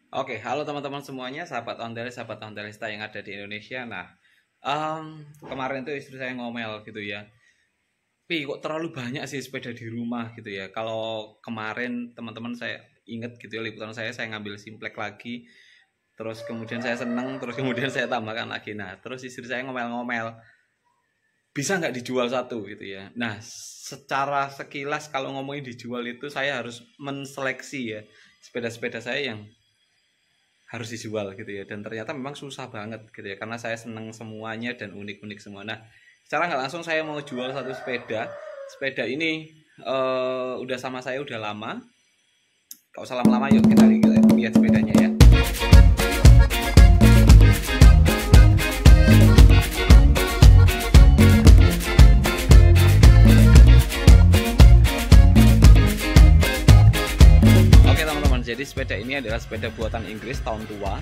Oke, halo teman-teman semuanya, sahabat ontelis, sahabat ontelista yang ada di Indonesia. Nah, kemarin tuh istri saya ngomel gitu ya. Pi, kok terlalu banyak sih sepeda di rumah gitu ya. Kalau kemarin teman-teman saya inget gitu ya, liputan saya ngambil Simplek lagi. Terus kemudian saya seneng, terus kemudian saya tambahkan lagi. Nah, terus istri saya ngomel-ngomel, bisa nggak dijual satu gitu ya. Nah, secara sekilas kalau ngomongin dijual itu saya harus menseleksi ya sepeda-sepeda saya yang harus dijual gitu ya, dan ternyata memang susah banget gitu ya karena saya seneng semuanya dan unik-unik semua. Nah, secara nggak langsung saya mau jual satu sepeda ini. Udah sama saya udah lama, gak usah lama-lama, yuk kita lihat sepedanya ya. Oke teman-teman, jadi sepeda ini adalah sepeda buatan Inggris tahun tua.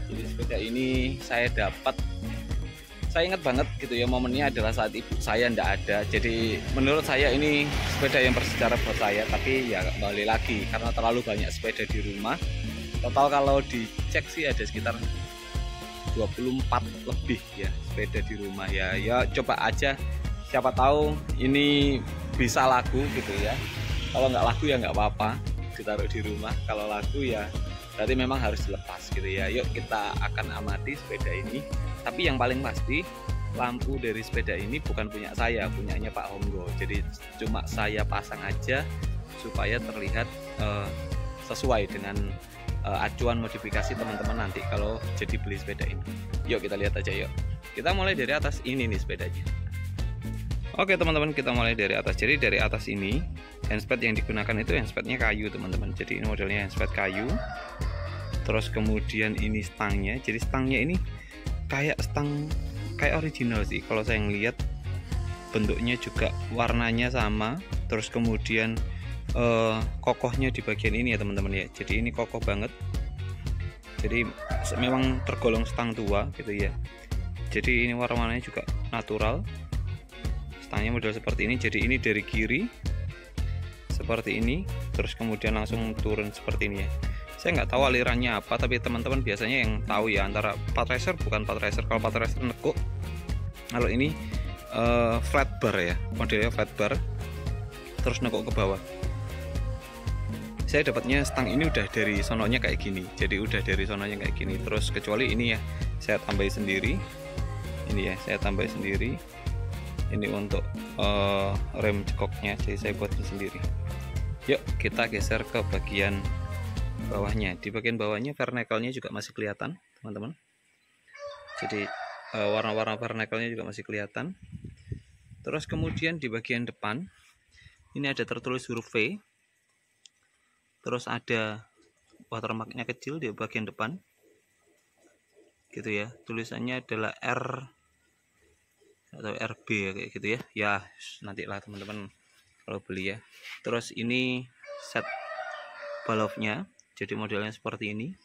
Jadi sepeda ini saya ingat banget gitu ya, momennya adalah saat ibu saya ndak ada. Jadi menurut saya ini sepeda yang bersejarah buat saya, tapi ya kembali lagi karena terlalu banyak sepeda di rumah. Total kalau dicek sih ada sekitar 24 lebih ya sepeda di rumah ya. Ya coba aja, siapa tahu ini bisa laku gitu ya. Kalau nggak laku ya nggak apa-apa, ditaruh di rumah. Kalau laku ya berarti memang harus dilepas gitu ya. Yuk kita akan amati sepeda ini. Tapi yang paling pasti, lampu dari sepeda ini bukan punya saya, punyanya Pak Honggo. Jadi cuma saya pasang aja supaya terlihat sesuai dengan acuan modifikasi teman-teman nanti kalau jadi beli sepeda ini. Yuk kita lihat aja yuk. Kita mulai dari atas ini nih sepedanya. Oke teman-teman, kita mulai dari atas. Jadi dari atas ini handspad yang digunakan itu handspadnya kayu teman-teman. Jadi ini modelnya handspad kayu. Terus kemudian ini stangnya. Jadi stangnya ini kayak stang kayak original sih. Kalau saya ngelihat bentuknya juga warnanya sama. Terus kemudian kokohnya di bagian ini ya teman-teman ya. Jadi ini kokoh banget. Jadi memang tergolong stang tua gitu ya. Jadi ini warna-warnanya juga natural. Stangnya model seperti ini. Jadi ini dari kiri seperti ini, terus kemudian langsung turun seperti ini ya. Saya nggak tahu alirannya apa, tapi teman-teman biasanya yang tahu ya, antara Patracer, bukan Patracer. Kalau Patracer nekuk, kalau ini flat bar ya, modelnya flat bar terus nekuk ke bawah. Saya dapatnya stang ini udah dari sononya kayak gini, jadi udah dari sononya kayak gini. Terus kecuali ini ya, saya tambahin sendiri. Ini ya, saya tambahin sendiri. Ini untuk rem cekoknya, jadi saya buatin sendiri. Yuk kita geser ke bagian bawahnya. Di bagian bawahnya vernacle-nya juga masih kelihatan teman-teman. Jadi warna-warna vernacle-nya juga masih kelihatan. Terus kemudian di bagian depan ini ada tertulis huruf V. Terus ada watermarknya kecil di bagian depan gitu ya. Tulisannya adalah R atau RB ya, kayak gitu ya. Ya nantilah teman-teman kalau beli ya. Terus ini set valve-nya, jadi modelnya seperti ini.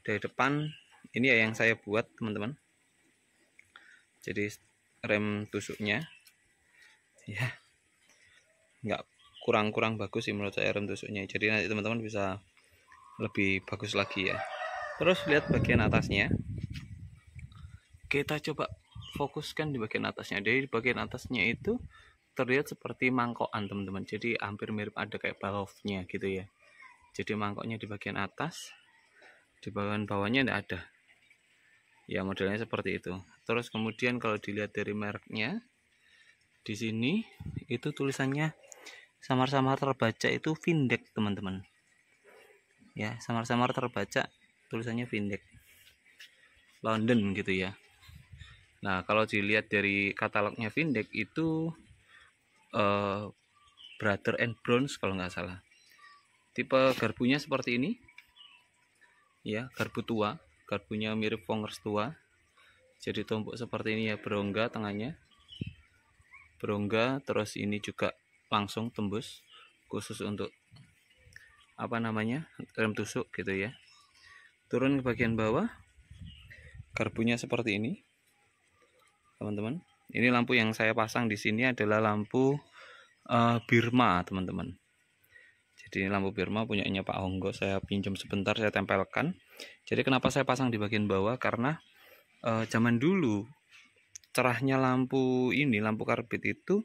Dari depan ini ya yang saya buat teman-teman. Jadi rem tusuknya ya nggak kurang bagus sih menurut saya rem tusuknya. Jadi nanti teman-teman bisa lebih bagus lagi ya. Terus lihat bagian atasnya. Kita coba fokuskan di bagian atasnya. Dari bagian atasnya itu terlihat seperti mangkokan teman-teman. Jadi hampir mirip ada kayak valve-nya gitu ya. Jadi mangkoknya di bagian atas, di bagian bawahnya tidak ada. Ya modelnya seperti itu. Terus kemudian kalau dilihat dari mereknya, di sini itu tulisannya samar-samar terbaca itu Vindek teman-teman. Ya samar-samar terbaca tulisannya Vindek London gitu ya. Nah kalau dilihat dari katalognya Vindek itu Brother and Bronze kalau nggak salah. Tipe garpunya seperti ini ya, garpu tua, garpunya mirip Fongers tua. Jadi tumpuk seperti ini ya, berongga tengahnya, berongga. Terus ini juga langsung tembus khusus untuk apa namanya, rem tusuk gitu ya. Turun ke bagian bawah, garpunya seperti ini teman-teman. Ini lampu yang saya pasang di sini adalah lampu Birma teman-teman. Jadi ini lampu Birma punyanya Pak Honggo, saya pinjam sebentar, saya tempelkan. Jadi kenapa saya pasang di bagian bawah, karena zaman dulu cerahnya lampu ini, lampu karbit itu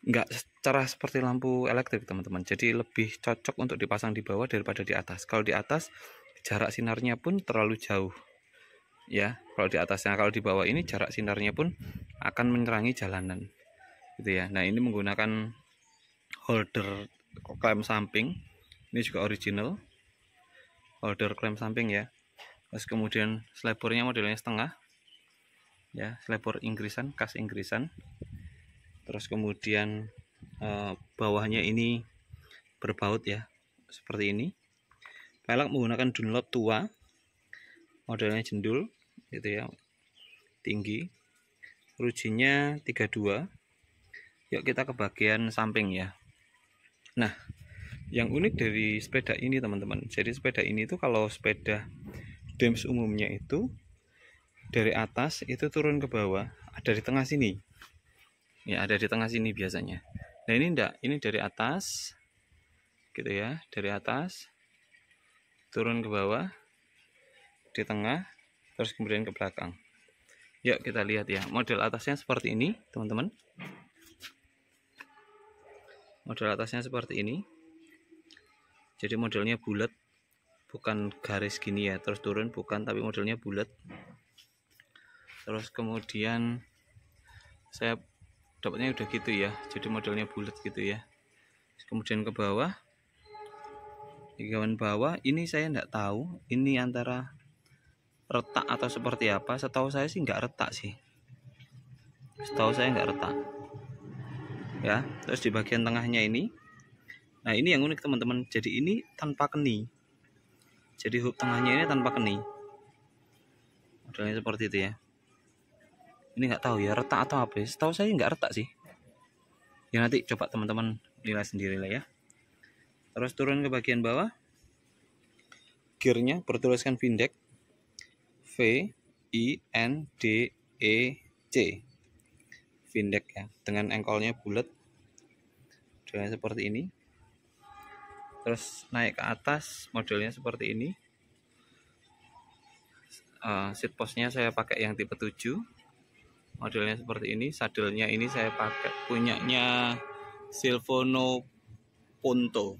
nggak cerah seperti lampu elektrik teman-teman. Jadi lebih cocok untuk dipasang di bawah daripada di atas. Kalau di atas jarak sinarnya pun terlalu jauh ya, kalau di atasnya. Kalau di bawah ini jarak sinarnya pun akan menerangi jalanan gitu ya. Nah ini menggunakan holder klem samping, ini juga original holder klem samping ya. Terus kemudian selebornya modelnya setengah ya, selebor Inggrisan, khas Inggrisan. Terus kemudian bawahnya ini berbaut ya, seperti ini. Pelek menggunakan Dunlop tua, modelnya jendul gitu ya, tinggi, rujinya 32. Yuk kita ke bagian samping ya. Nah yang unik dari sepeda ini teman-teman, jadi sepeda ini tuh kalau sepeda DEMS umumnya itu dari atas itu turun ke bawah, ada di tengah sini ya, ada di tengah sini biasanya. Nah ini enggak, ini dari atas gitu ya, dari atas turun ke bawah, di tengah, terus kemudian ke belakang. Yuk kita lihat ya, model atasnya seperti ini teman-teman. Model atasnya seperti ini, jadi modelnya bulat, bukan garis gini ya terus turun, bukan, tapi modelnya bulat. Terus kemudian saya dapatnya udah gitu ya, jadi modelnya bulat gitu ya. Kemudian ke bawah, di bagian bawah ini saya enggak tahu ini antara retak atau seperti apa. Setahu saya sih nggak retak sih, setahu saya nggak retak ya. Terus di bagian tengahnya ini, nah ini yang unik teman-teman, jadi ini tanpa keni, jadi hub tengahnya ini tanpa keni, modelnya seperti itu ya. Ini nggak tahu ya retak atau apa ya, setahu saya nggak retak sih ya, nanti coba teman-teman nilai sendiri lah ya. Terus turun ke bagian bawah, gearnya bertuliskan Vindec, VINDEC, Vindec ya, dengan engkolnya bulat, modelnya seperti ini. Terus naik ke atas, modelnya seperti ini. Seat postnya saya pakai yang tipe 7, modelnya seperti ini. Sadelnya ini saya pakai punyanya Silvono Punto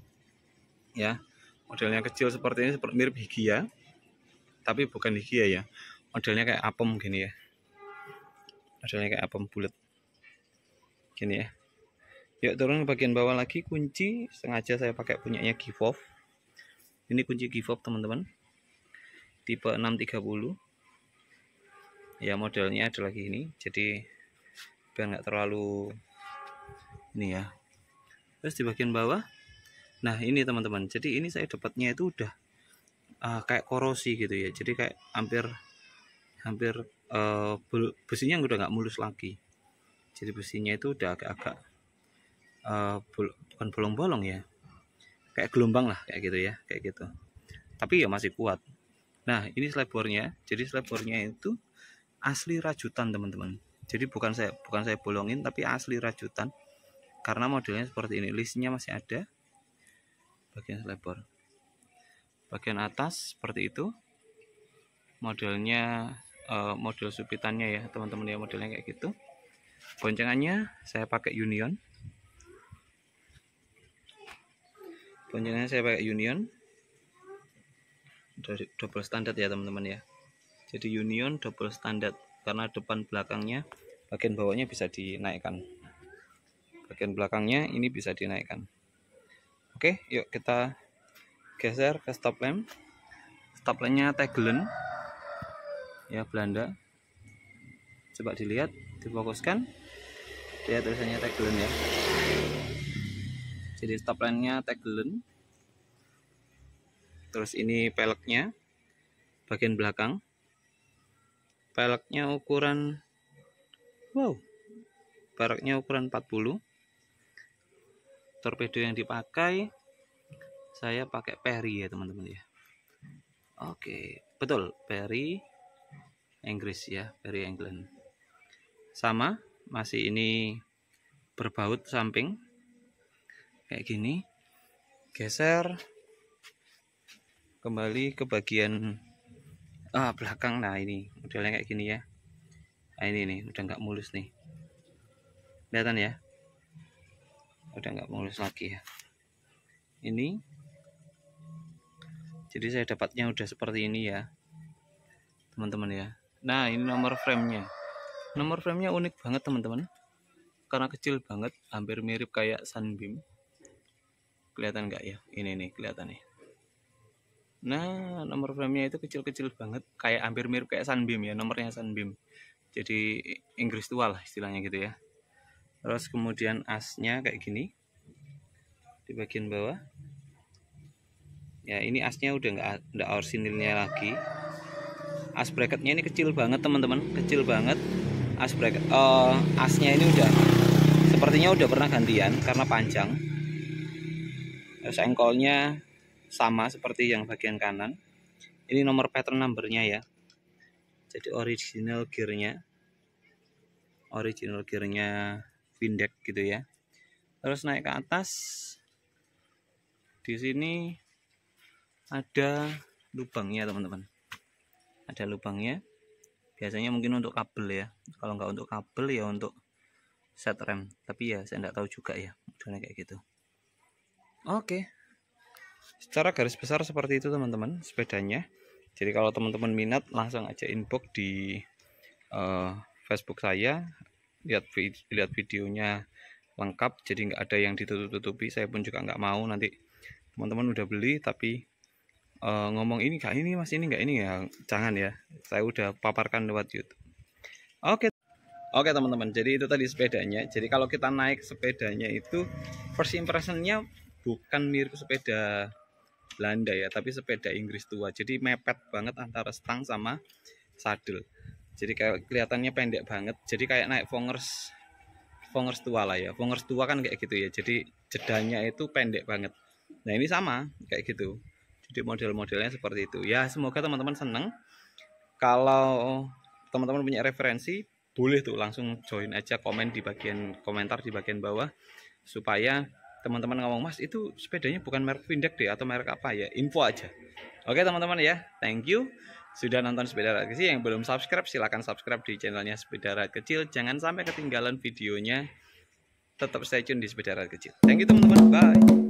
ya, modelnya kecil seperti ini, seperti mirip Higia tapi bukan Higia ya, modelnya kayak apem gini ya, modelnya kayak apem bulat gini ya. Yuk turun ke bagian bawah lagi, kunci sengaja saya pakai punyanya Givov. Ini kunci Givov teman-teman, tipe 630 ya, modelnya ada lagi ini, jadi biar nggak terlalu ini ya. Terus di bagian bawah, nah ini teman-teman, jadi ini saya dapatnya itu udah kayak korosi gitu ya, jadi kayak hampir besinya udah nggak mulus lagi, jadi besinya itu udah agak-agak bukan bolong-bolong ya, kayak gelombang lah, kayak gitu ya, kayak gitu, tapi ya masih kuat. Nah ini selebornya, jadi selebornya itu asli rajutan teman-teman, jadi bukan saya bolongin, tapi asli rajutan, karena modelnya seperti ini. Listnya masih ada bagian selebor. Bagian atas seperti itu, modelnya model supitannya ya teman-teman ya, modelnya kayak gitu. Boncengannya saya pakai Union, boncengannya saya pakai Union double standar ya teman-teman ya. Jadi Union double standar, karena depan belakangnya, bagian bawahnya bisa dinaikkan, bagian belakangnya ini bisa dinaikkan. Oke, yuk kita geser ke stop lamp. Stop lampnya Tegelen ya, Belanda. Coba dilihat, difokuskan, lihat tulisannya Tegelen ya. Jadi stop lampnya Tegelen. Terus ini peleknya bagian belakang, peleknya ukuran peleknya ukuran 40. Torpedo yang dipakai, saya pakai Perry ya teman-teman ya. Oke, betul, Perry Inggris ya, Perry England. Sama, masih ini berbaut samping kayak gini. geser kembali ke bagian belakang. Nah ini modelnya kayak gini ya. Nah ini nih udah nggak mulus nih, kelihatan ya, udah nggak mulus lagi ya. Ini jadi saya dapatnya udah seperti ini ya teman-teman ya. Nah ini nomor framenya, nomor framenya unik banget teman-teman, karena kecil banget, hampir mirip kayak Sunbeam. Kelihatan nggak ya, ini nih kelihatan nih. Nah nomor framenya itu kecil-kecil banget, kayak hampir mirip kayak Sunbeam ya, nomornya Sunbeam, jadi Inggris tua lah istilahnya gitu ya. Terus kemudian asnya kayak gini di bagian bawah ya. Ini asnya udah nggak orsinilnya lagi. As bracketnya ini kecil banget teman-teman, kecil banget. As bracket asnya ini udah sepertinya udah pernah gantian karena panjang. Terus engkolnya sama seperti yang bagian kanan. Ini nomor pattern numbernya ya, jadi original gearnya Vindek gitu ya. Terus naik ke atas, di sini ada lubangnya teman-teman, ada lubangnya. Biasanya mungkin untuk kabel ya, kalau nggak untuk kabel ya untuk set rem, tapi ya saya nggak tahu juga ya modelnya kayak gitu. Oke, secara garis besar seperti itu teman-teman sepedanya. Jadi kalau teman-teman minat langsung aja inbox di Facebook saya, lihat videonya lengkap, jadi nggak ada yang ditutup-tutupi. Saya pun juga nggak mau nanti teman-teman udah beli tapi ngomong ini nggak ini mas, ini nggak ini ya, jangan ya, saya udah paparkan lewat YouTube. Oke teman-teman, jadi itu tadi sepedanya. Jadi kalau kita naik sepedanya itu first impressionnya bukan mirip sepeda Belanda ya, tapi sepeda Inggris tua. Jadi mepet banget antara stang sama sadel. Jadi kayak kelihatannya pendek banget. Jadi kayak naik Vongers tua lah ya. Vongers tua kan kayak gitu ya. Jadi jedanya itu pendek banget. Nah ini sama kayak gitu. Jadi model-modelnya seperti itu. Ya semoga teman-teman seneng. Kalau teman-teman punya referensi, boleh tuh langsung join aja, komen di bagian komentar di bagian bawah, supaya teman-teman ngomong mas itu sepedanya bukan merek Vindek deh atau merek apa ya, info aja. Oke teman-teman ya, thank you sudah nonton Sepeda Rakyat Kecil. Yang belum subscribe silahkan subscribe di channelnya Sepeda Rakyat Kecil, jangan sampai ketinggalan videonya. Tetap stay tune di Sepeda Rakyat Kecil. Thank you teman-teman, bye.